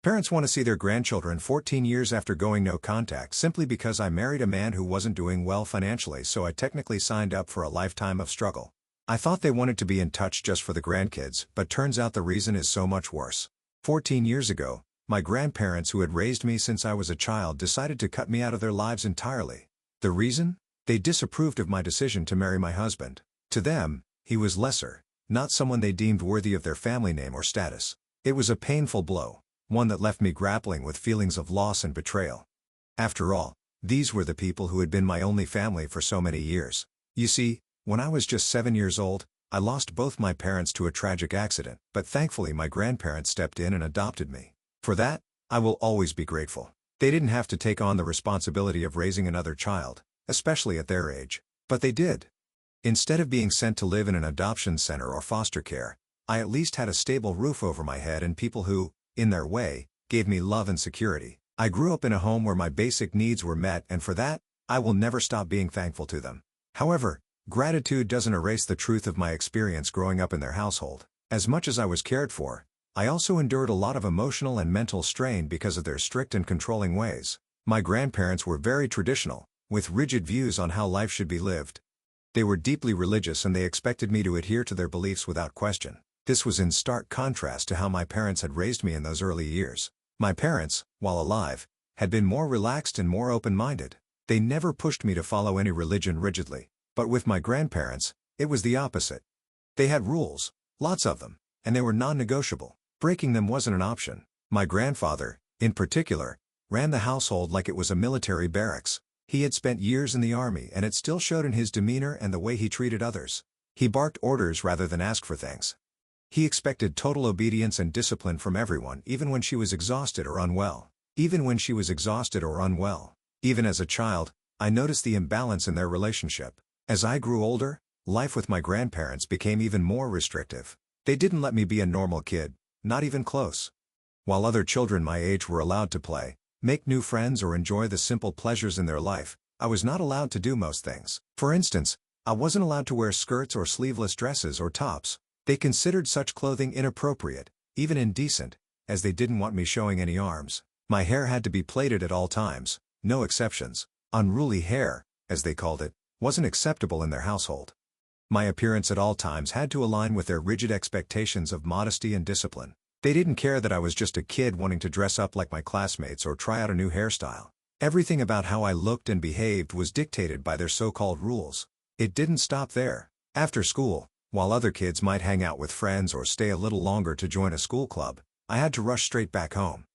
Parents want to see their grandchildren 14 years after going no contact simply because I married a man who wasn't doing well financially, so I technically signed up for a lifetime of struggle. I thought they wanted to be in touch just for the grandkids, but turns out the reason is so much worse. 14 years ago, my grandparents who had raised me since I was a child decided to cut me out of their lives entirely. The reason? They disapproved of my decision to marry my husband. To them, he was lesser, not someone they deemed worthy of their family name or status. It was a painful blow, one that left me grappling with feelings of loss and betrayal. After all, these were the people who had been my only family for so many years. You see, when I was just 7 years old, I lost both my parents to a tragic accident, but thankfully my grandparents stepped in and adopted me. For that, I will always be grateful. They didn't have to take on the responsibility of raising another child, especially at their age, but they did. Instead of being sent to live in an adoption center or foster care, I at least had a stable roof over my head and people who, in their way, gave me love and security. I grew up in a home where my basic needs were met, and for that, I will never stop being thankful to them. However, gratitude doesn't erase the truth of my experience growing up in their household. As much as I was cared for, I also endured a lot of emotional and mental strain because of their strict and controlling ways. My grandparents were very traditional, with rigid views on how life should be lived. They were deeply religious and they expected me to adhere to their beliefs without question. This was in stark contrast to how my parents had raised me in those early years. My parents, while alive, had been more relaxed and more open-minded. They never pushed me to follow any religion rigidly. But with my grandparents, it was the opposite. They had rules, lots of them, and they were non-negotiable. Breaking them wasn't an option. My grandfather, in particular, ran the household like it was a military barracks. He had spent years in the army and it still showed in his demeanor and the way he treated others. He barked orders rather than asked for things. He expected total obedience and discipline from everyone, even when she was exhausted or unwell. Even as a child, I noticed the imbalance in their relationship. As I grew older, life with my grandparents became even more restrictive. They didn't let me be a normal kid, not even close. While other children my age were allowed to play, make new friends or enjoy the simple pleasures in their life, I was not allowed to do most things. For instance, I wasn't allowed to wear skirts or sleeveless dresses or tops. They considered such clothing inappropriate, even indecent, as they didn't want me showing any arms. My hair had to be plaited at all times, no exceptions. Unruly hair, as they called it, wasn't acceptable in their household. My appearance at all times had to align with their rigid expectations of modesty and discipline. They didn't care that I was just a kid wanting to dress up like my classmates or try out a new hairstyle. Everything about how I looked and behaved was dictated by their so-called rules. It didn't stop there. After school, while other kids might hang out with friends or stay a little longer to join a school club, I had to rush straight back home.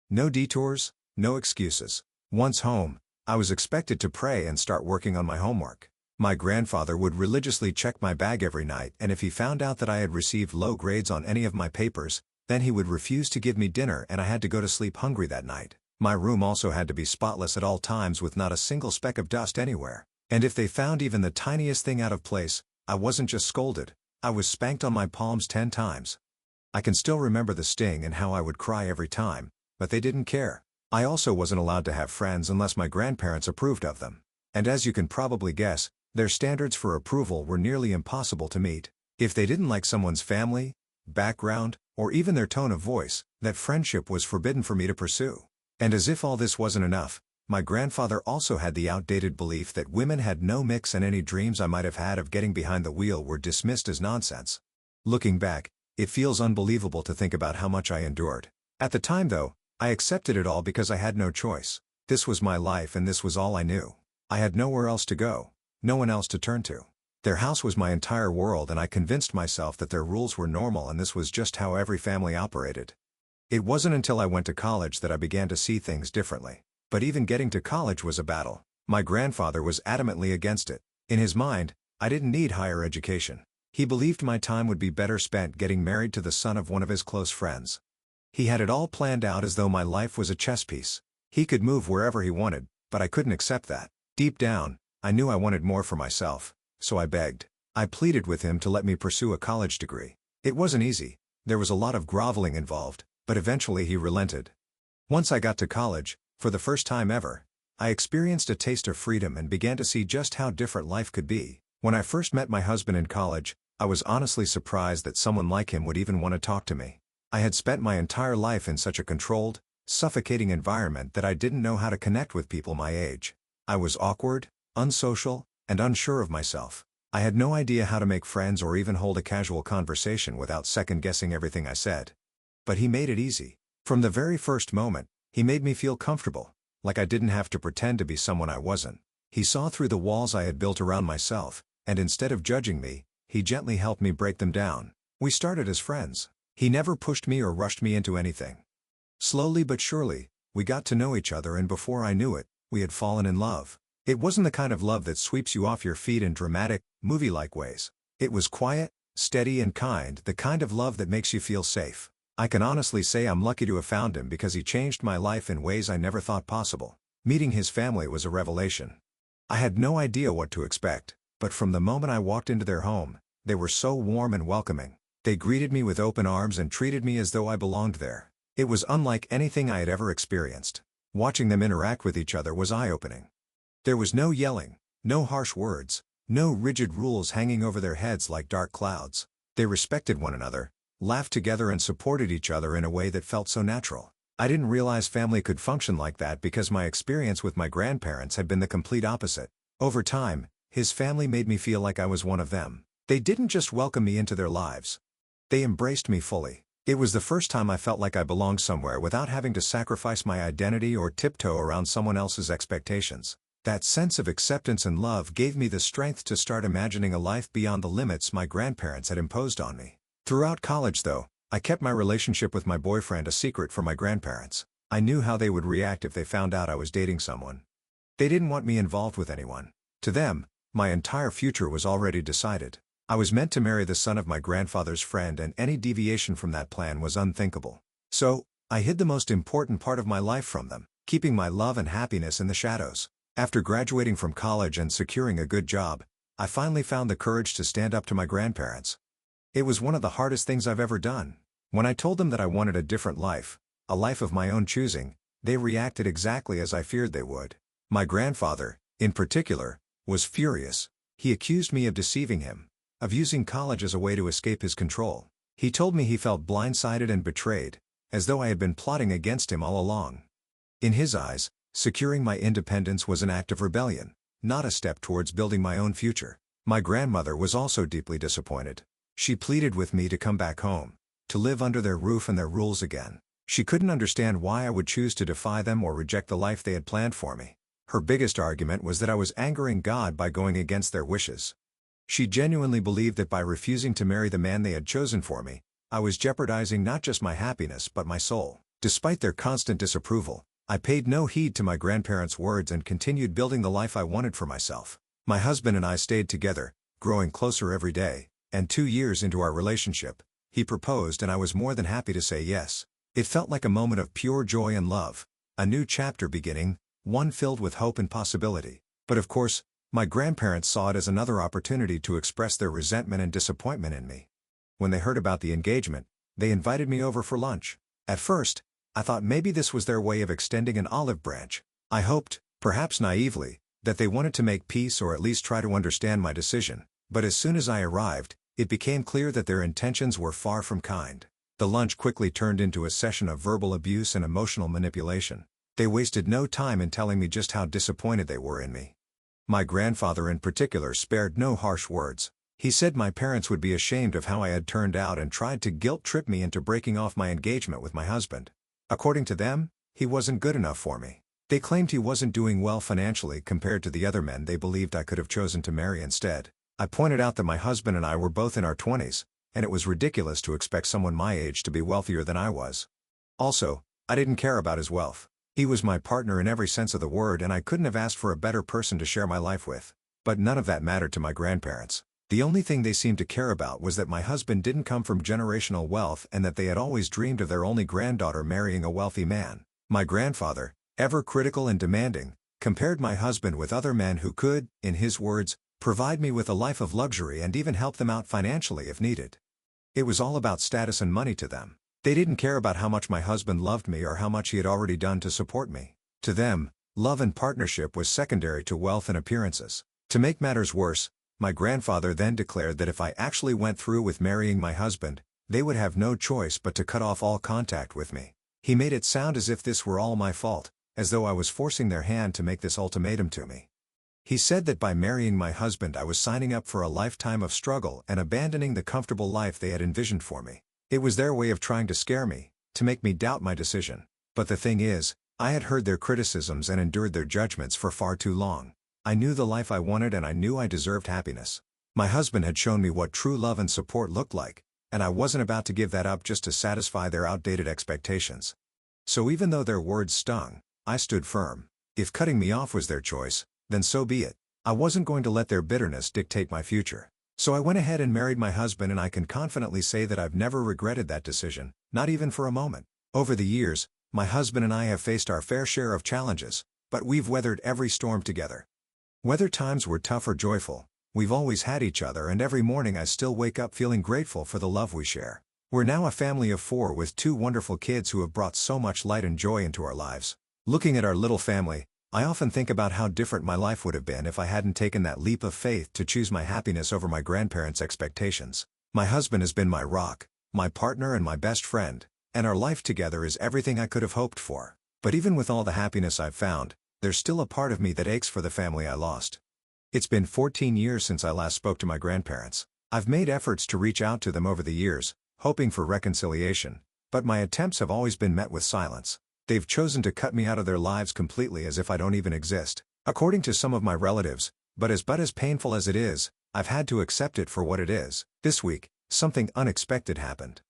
No detours, no excuses. Once home, I was expected to pray and start working on my homework. My grandfather would religiously check my bag every night, and if he found out that I had received low grades on any of my papers, then he would refuse to give me dinner and I had to go to sleep hungry that night. My room also had to be spotless at all times with not a single speck of dust anywhere. And if they found even the tiniest thing out of place, I wasn't just scolded, I was spanked on my palms 10 times. I can still remember the sting and how I would cry every time, but they didn't care. I also wasn't allowed to have friends unless my grandparents approved of them. And as you can probably guess, their standards for approval were nearly impossible to meet. If they didn't like someone's family, background, or even their tone of voice, that friendship was forbidden for me to pursue. And as if all this wasn't enough, my grandfather also had the outdated belief that women had no mix and any dreams I might have had of getting behind the wheel were dismissed as nonsense. Looking back, it feels unbelievable to think about how much I endured. At the time though, I accepted it all because I had no choice. This was my life and this was all I knew. I had nowhere else to go, no one else to turn to. Their house was my entire world and I convinced myself that their rules were normal and this was just how every family operated. It wasn't until I went to college that I began to see things differently. But even getting to college was a battle. My grandfather was adamantly against it. In his mind, I didn't need higher education. He believed my time would be better spent getting married to the son of one of his close friends. He had it all planned out as though my life was a chess piece. He could move wherever he wanted, but I couldn't accept that. Deep down, I knew I wanted more for myself, so I begged. I pleaded with him to let me pursue a college degree. It wasn't easy, there was a lot of groveling involved, but eventually he relented. Once I got to college, for the first time ever, I experienced a taste of freedom and began to see just how different life could be. When I first met my husband in college, I was honestly surprised that someone like him would even want to talk to me. I had spent my entire life in such a controlled, suffocating environment that I didn't know how to connect with people my age. I was awkward, unsocial, and unsure of myself. I had no idea how to make friends or even hold a casual conversation without second-guessing everything I said. But he made it easy. From the very first moment, he made me feel comfortable, like I didn't have to pretend to be someone I wasn't. He saw through the walls I had built around myself, and instead of judging me, he gently helped me break them down. We started as friends. He never pushed me or rushed me into anything. Slowly but surely, we got to know each other, and before I knew it, we had fallen in love. It wasn't the kind of love that sweeps you off your feet in dramatic, movie-like ways. It was quiet, steady and kind, the kind of love that makes you feel safe. I can honestly say I'm lucky to have found him because he changed my life in ways I never thought possible. Meeting his family was a revelation. I had no idea what to expect, but from the moment I walked into their home, they were so warm and welcoming. They greeted me with open arms and treated me as though I belonged there. It was unlike anything I had ever experienced. Watching them interact with each other was eye-opening. There was no yelling, no harsh words, no rigid rules hanging over their heads like dark clouds. They respected one another, laughed together and supported each other in a way that felt so natural. I didn't realize family could function like that because my experience with my grandparents had been the complete opposite. Over time, his family made me feel like I was one of them. They didn't just welcome me into their lives. They embraced me fully. It was the first time I felt like I belonged somewhere without having to sacrifice my identity or tiptoe around someone else's expectations. That sense of acceptance and love gave me the strength to start imagining a life beyond the limits my grandparents had imposed on me. Throughout college, though, I kept my relationship with my boyfriend a secret from my grandparents. I knew how they would react if they found out I was dating someone. They didn't want me involved with anyone. To them, my entire future was already decided. I was meant to marry the son of my grandfather's friend, and any deviation from that plan was unthinkable. So, I hid the most important part of my life from them, keeping my love and happiness in the shadows. After graduating from college and securing a good job, I finally found the courage to stand up to my grandparents. It was one of the hardest things I've ever done. When I told them that I wanted a different life, a life of my own choosing, they reacted exactly as I feared they would. My grandfather, in particular, was furious. He accused me of deceiving him, of using college as a way to escape his control. He told me he felt blindsided and betrayed, as though I had been plotting against him all along. In his eyes, securing my independence was an act of rebellion, not a step towards building my own future. My grandmother was also deeply disappointed. She pleaded with me to come back home, to live under their roof and their rules again. She couldn't understand why I would choose to defy them or reject the life they had planned for me. Her biggest argument was that I was angering God by going against their wishes. She genuinely believed that by refusing to marry the man they had chosen for me, I was jeopardizing not just my happiness but my soul. Despite their constant disapproval, I paid no heed to my grandparents' words and continued building the life I wanted for myself. My husband and I stayed together, growing closer every day, and 2 years into our relationship, he proposed and I was more than happy to say yes. It felt like a moment of pure joy and love, a new chapter beginning, one filled with hope and possibility. But of course, my grandparents saw it as another opportunity to express their resentment and disappointment in me. When they heard about the engagement, they invited me over for lunch. At first, I thought maybe this was their way of extending an olive branch. I hoped, perhaps naively, that they wanted to make peace or at least try to understand my decision. But as soon as I arrived, it became clear that their intentions were far from kind. The lunch quickly turned into a session of verbal abuse and emotional manipulation. They wasted no time in telling me just how disappointed they were in me. My grandfather in particular spared no harsh words. He said my parents would be ashamed of how I had turned out and tried to guilt-trip me into breaking off my engagement with my husband. According to them, he wasn't good enough for me. They claimed he wasn't doing well financially compared to the other men they believed I could have chosen to marry instead. I pointed out that my husband and I were both in our 20s, and it was ridiculous to expect someone my age to be wealthier than I was. Also, I didn't care about his wealth. He was my partner in every sense of the word, and I couldn't have asked for a better person to share my life with. But none of that mattered to my grandparents. The only thing they seemed to care about was that my husband didn't come from generational wealth and that they had always dreamed of their only granddaughter marrying a wealthy man. My grandfather, ever critical and demanding, compared my husband with other men who could, in his words, provide me with a life of luxury and even help them out financially if needed. It was all about status and money to them. They didn't care about how much my husband loved me or how much he had already done to support me. To them, love and partnership was secondary to wealth and appearances. To make matters worse, my grandfather then declared that if I actually went through with marrying my husband, they would have no choice but to cut off all contact with me. He made it sound as if this were all my fault, as though I was forcing their hand to make this ultimatum to me. He said that by marrying my husband I was signing up for a lifetime of struggle and abandoning the comfortable life they had envisioned for me. It was their way of trying to scare me, to make me doubt my decision. But the thing is, I had heard their criticisms and endured their judgments for far too long. I knew the life I wanted and I knew I deserved happiness. My husband had shown me what true love and support looked like, and I wasn't about to give that up just to satisfy their outdated expectations. So even though their words stung, I stood firm. If cutting me off was their choice, then so be it. I wasn't going to let their bitterness dictate my future. So I went ahead and married my husband, and I can confidently say that I've never regretted that decision, not even for a moment. Over the years, my husband and I have faced our fair share of challenges, but we've weathered every storm together. Whether times were tough or joyful, we've always had each other, and every morning I still wake up feeling grateful for the love we share. We're now a family of 4 with 2 wonderful kids who have brought so much light and joy into our lives. Looking at our little family, I often think about how different my life would have been if I hadn't taken that leap of faith to choose my happiness over my grandparents' expectations. My husband has been my rock, my partner and my best friend, and our life together is everything I could have hoped for. But even with all the happiness I've found, there's still a part of me that aches for the family I lost. It's been 14 years since I last spoke to my grandparents. I've made efforts to reach out to them over the years, hoping for reconciliation, but my attempts have always been met with silence. They've chosen to cut me out of their lives completely as if I don't even exist, according to some of my relatives, but as painful as it is, I've had to accept it for what it is. This week, something unexpected happened.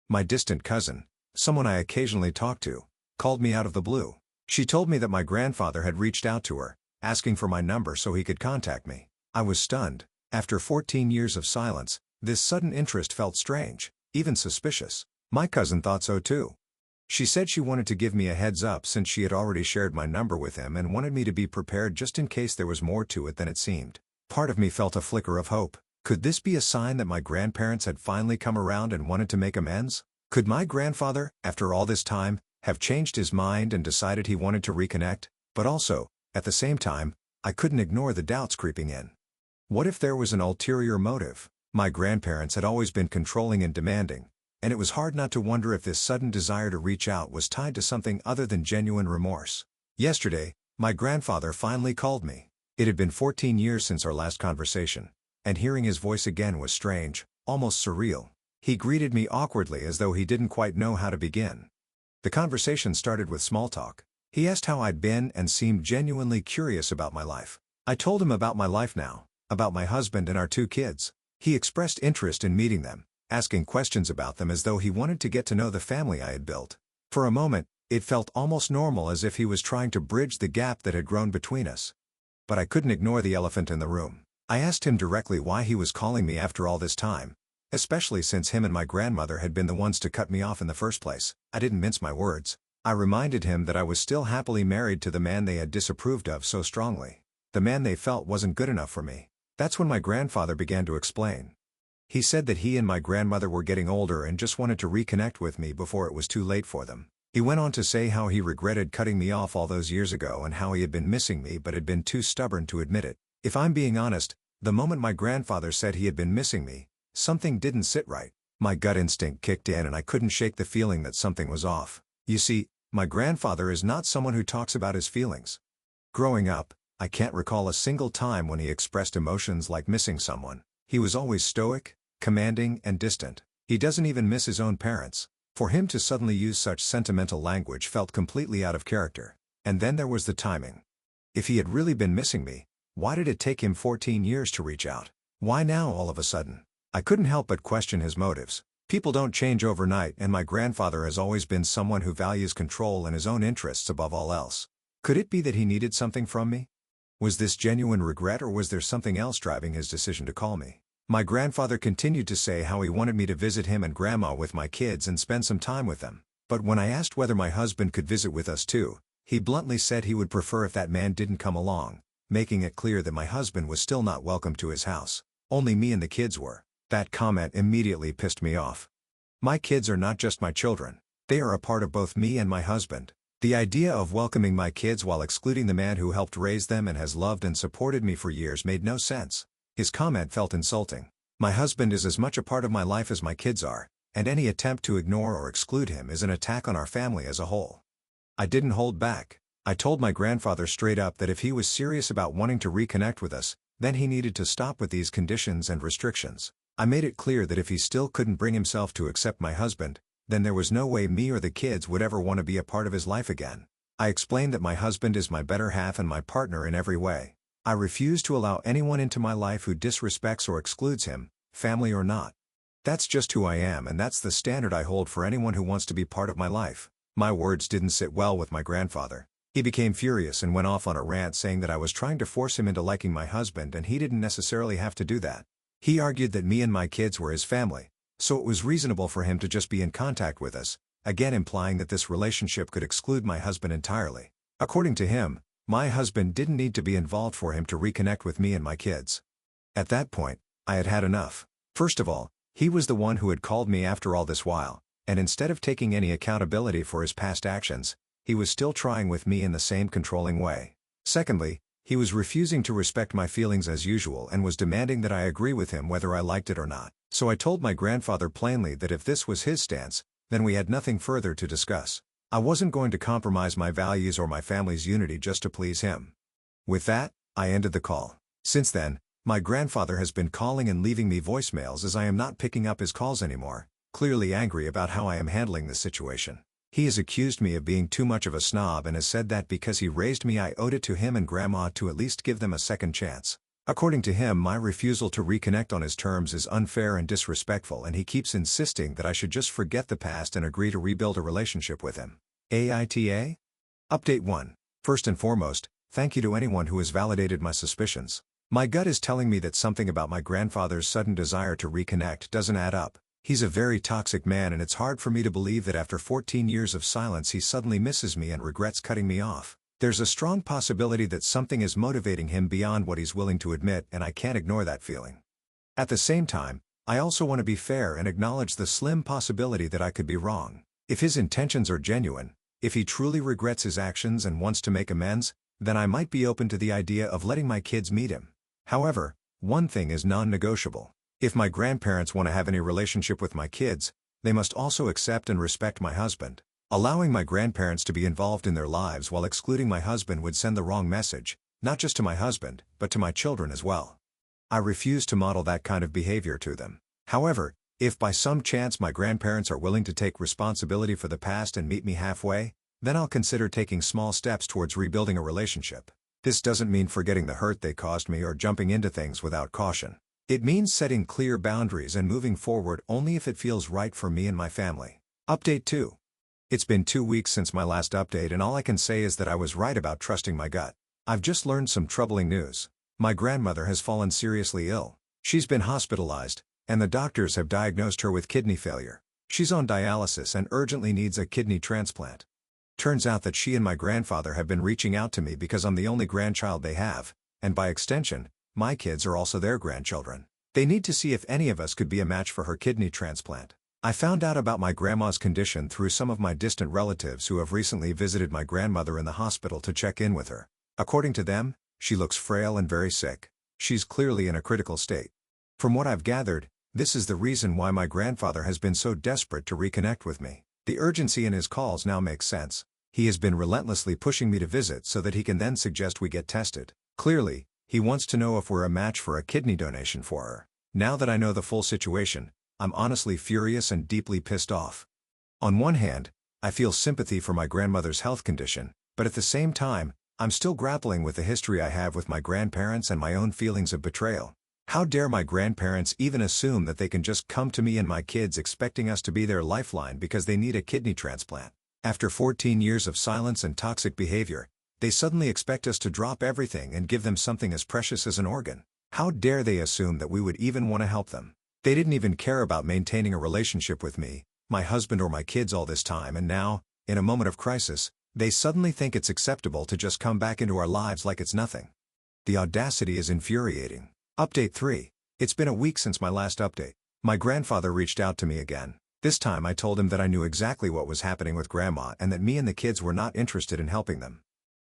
My distant cousin, someone I occasionally talk to, called me out of the blue. She told me that my grandfather had reached out to her, asking for my number so he could contact me. I was stunned. After 14 years of silence, this sudden interest felt strange, even suspicious. My cousin thought so too. She said she wanted to give me a heads up since she had already shared my number with him and wanted me to be prepared just in case there was more to it than it seemed. Part of me felt a flicker of hope. Could this be a sign that my grandparents had finally come around and wanted to make amends? Could my grandfather, after all this time, have changed his mind and decided he wanted to reconnect? But also, at the same time, I couldn't ignore the doubts creeping in. What if there was an ulterior motive? My grandparents had always been controlling and demanding, and it was hard not to wonder if this sudden desire to reach out was tied to something other than genuine remorse. Yesterday, my grandfather finally called me. It had been 14 years since our last conversation, and hearing his voice again was strange, almost surreal. He greeted me awkwardly as though he didn't quite know how to begin. The conversation started with small talk. He asked how I'd been and seemed genuinely curious about my life. I told him about my life now, about my husband and our 2 kids. He expressed interest in meeting them, asking questions about them as though he wanted to get to know the family I had built. For a moment, it felt almost normal, as if he was trying to bridge the gap that had grown between us. But I couldn't ignore the elephant in the room. I asked him directly why he was calling me after all this time, especially since him and my grandmother had been the ones to cut me off in the first place. I didn't mince my words. I reminded him that I was still happily married to the man they had disapproved of so strongly. The man they felt wasn't good enough for me. That's when my grandfather began to explain. He said that he and my grandmother were getting older and just wanted to reconnect with me before it was too late for them. He went on to say how he regretted cutting me off all those years ago and how he had been missing me but had been too stubborn to admit it. If I'm being honest, the moment my grandfather said he had been missing me, something didn't sit right. My gut instinct kicked in and I couldn't shake the feeling that something was off. You see, my grandfather is not someone who talks about his feelings. Growing up, I can't recall a single time when he expressed emotions like missing someone. He was always stoic, commanding, and distant. He doesn't even miss his own parents. For him to suddenly use such sentimental language felt completely out of character. And then there was the timing. If he had really been missing me, why did it take him 14 years to reach out? Why now all of a sudden? I couldn't help but question his motives. People don't change overnight, and my grandfather has always been someone who values control and his own interests above all else. Could it be that he needed something from me? Was this genuine regret, or was there something else driving his decision to call me? My grandfather continued to say how he wanted me to visit him and Grandma with my kids and spend some time with them. But when I asked whether my husband could visit with us too, he bluntly said he would prefer if that man didn't come along, making it clear that my husband was still not welcome to his house. Only me and the kids were. That comment immediately pissed me off. My kids are not just my children. They are a part of both me and my husband. The idea of welcoming my kids while excluding the man who helped raise them and has loved and supported me for years made no sense. His comment felt insulting. My husband is as much a part of my life as my kids are, and any attempt to ignore or exclude him is an attack on our family as a whole. I didn't hold back. I told my grandfather straight up that if he was serious about wanting to reconnect with us, then he needed to stop with these conditions and restrictions. I made it clear that if he still couldn't bring himself to accept my husband, then there was no way me or the kids would ever want to be a part of his life again. I explained that my husband is my better half and my partner in every way. I refuse to allow anyone into my life who disrespects or excludes him, family or not. That's just who I am, and that's the standard I hold for anyone who wants to be part of my life. My words didn't sit well with my grandfather. He became furious and went off on a rant saying that I was trying to force him into liking my husband and he didn't necessarily have to do that. He argued that me and my kids were his family, so it was reasonable for him to just be in contact with us, again implying that this relationship could exclude my husband entirely. According to him, my husband didn't need to be involved for him to reconnect with me and my kids. At that point, I had had enough. First of all, he was the one who had called me after all this while, and instead of taking any accountability for his past actions, he was still trying with me in the same controlling way. Secondly, he was refusing to respect my feelings as usual and was demanding that I agree with him whether I liked it or not. So I told my grandfather plainly that if this was his stance, then we had nothing further to discuss. I wasn't going to compromise my values or my family's unity just to please him. With that, I ended the call. Since then, my grandfather has been calling and leaving me voicemails as I am not picking up his calls anymore, clearly angry about how I am handling the situation. He has accused me of being too much of a snob and has said that because he raised me I owed it to him and Grandma to at least give them a second chance. According to him, my refusal to reconnect on his terms is unfair and disrespectful, and he keeps insisting that I should just forget the past and agree to rebuild a relationship with him. AITA? Update 1. First and foremost, thank you to anyone who has validated my suspicions. My gut is telling me that something about my grandfather's sudden desire to reconnect doesn't add up. He's a very toxic man, and it's hard for me to believe that after 14 years of silence he suddenly misses me and regrets cutting me off. There's a strong possibility that something is motivating him beyond what he's willing to admit, and I can't ignore that feeling. At the same time, I also want to be fair and acknowledge the slim possibility that I could be wrong. If his intentions are genuine, if he truly regrets his actions and wants to make amends, then I might be open to the idea of letting my kids meet him. However, one thing is non-negotiable. If my grandparents want to have any relationship with my kids, they must also accept and respect my husband. Allowing my grandparents to be involved in their lives while excluding my husband would send the wrong message, not just to my husband, but to my children as well. I refuse to model that kind of behavior to them. However, if by some chance my grandparents are willing to take responsibility for the past and meet me halfway, then I'll consider taking small steps towards rebuilding a relationship. This doesn't mean forgetting the hurt they caused me or jumping into things without caution. It means setting clear boundaries and moving forward only if it feels right for me and my family. Update 2. It's been 2 weeks since my last update, and all I can say is that I was right about trusting my gut. I've just learned some troubling news. My grandmother has fallen seriously ill. She's been hospitalized, and the doctors have diagnosed her with kidney failure. She's on dialysis and urgently needs a kidney transplant. Turns out that she and my grandfather have been reaching out to me because I'm the only grandchild they have, and by extension, my kids are also their grandchildren. They need to see if any of us could be a match for her kidney transplant. I found out about my grandma's condition through some of my distant relatives who have recently visited my grandmother in the hospital to check in with her. According to them, she looks frail and very sick. She's clearly in a critical state. From what I've gathered, this is the reason why my grandfather has been so desperate to reconnect with me. The urgency in his calls now makes sense. He has been relentlessly pushing me to visit so that he can then suggest we get tested. Clearly, he wants to know if we're a match for a kidney donation for her. Now that I know the full situation, I'm honestly furious and deeply pissed off. On one hand, I feel sympathy for my grandmother's health condition, but at the same time, I'm still grappling with the history I have with my grandparents and my own feelings of betrayal. How dare my grandparents even assume that they can just come to me and my kids expecting us to be their lifeline because they need a kidney transplant? After 14 years of silence and toxic behavior, they suddenly expect us to drop everything and give them something as precious as an organ. How dare they assume that we would even want to help them? They didn't even care about maintaining a relationship with me, my husband or my kids all this time, and now, in a moment of crisis, they suddenly think it's acceptable to just come back into our lives like it's nothing. The audacity is infuriating. Update 3. It's been a week since my last update. My grandfather reached out to me again. This time I told him that I knew exactly what was happening with Grandma and that me and the kids were not interested in helping them.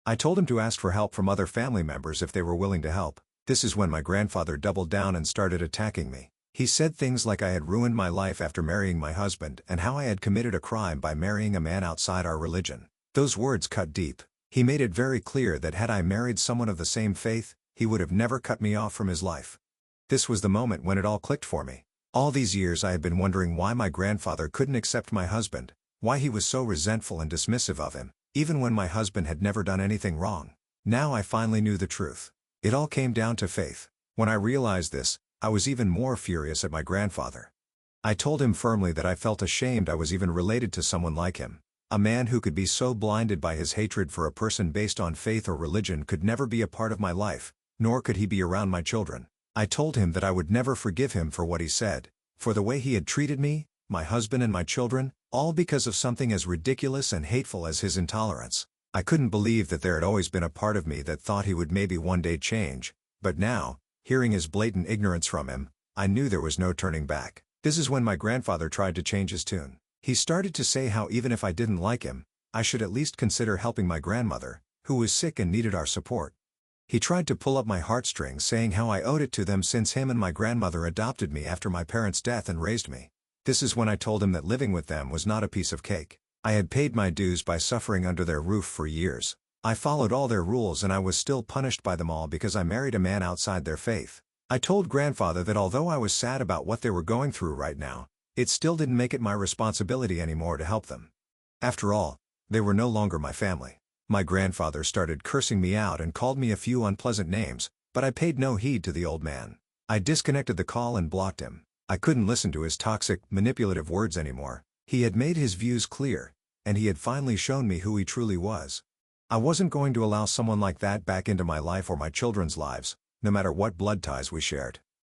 I told him to ask for help from other family members if they were willing to help. This is when my grandfather doubled down and started attacking me. He said things like I had ruined my life after marrying my husband and how I had committed a crime by marrying a man outside our religion. Those words cut deep. He made it very clear that had I married someone of the same faith, he would have never cut me off from his life. This was the moment when it all clicked for me. All these years I had been wondering why my grandfather couldn't accept my husband, why he was so resentful and dismissive of him, even when my husband had never done anything wrong. Now I finally knew the truth. It all came down to faith. When I realized this, I was even more furious at my grandfather. I told him firmly that I felt ashamed I was even related to someone like him. A man who could be so blinded by his hatred for a person based on faith or religion could never be a part of my life, nor could he be around my children. I told him that I would never forgive him for what he said, for the way he had treated me, my husband and my children, all because of something as ridiculous and hateful as his intolerance. I couldn't believe that there had always been a part of me that thought he would maybe one day change, but now, hearing his blatant ignorance from him, I knew there was no turning back. This is when my grandfather tried to change his tune. He started to say how even if I didn't like him, I should at least consider helping my grandmother, who was sick and needed our support. He tried to pull up my heartstrings, saying how I owed it to them since him and my grandmother adopted me after my parents' death and raised me. This is when I told him that living with them was not a piece of cake. I had paid my dues by suffering under their roof for years. I followed all their rules and I was still punished by them all because I married a man outside their faith. I told grandfather that although I was sad about what they were going through right now, it still didn't make it my responsibility anymore to help them. After all, they were no longer my family. My grandfather started cursing me out and called me a few unpleasant names, but I paid no heed to the old man. I disconnected the call and blocked him. I couldn't listen to his toxic, manipulative words anymore. He had made his views clear, and he had finally shown me who he truly was. I wasn't going to allow someone like that back into my life or my children's lives, no matter what blood ties we shared.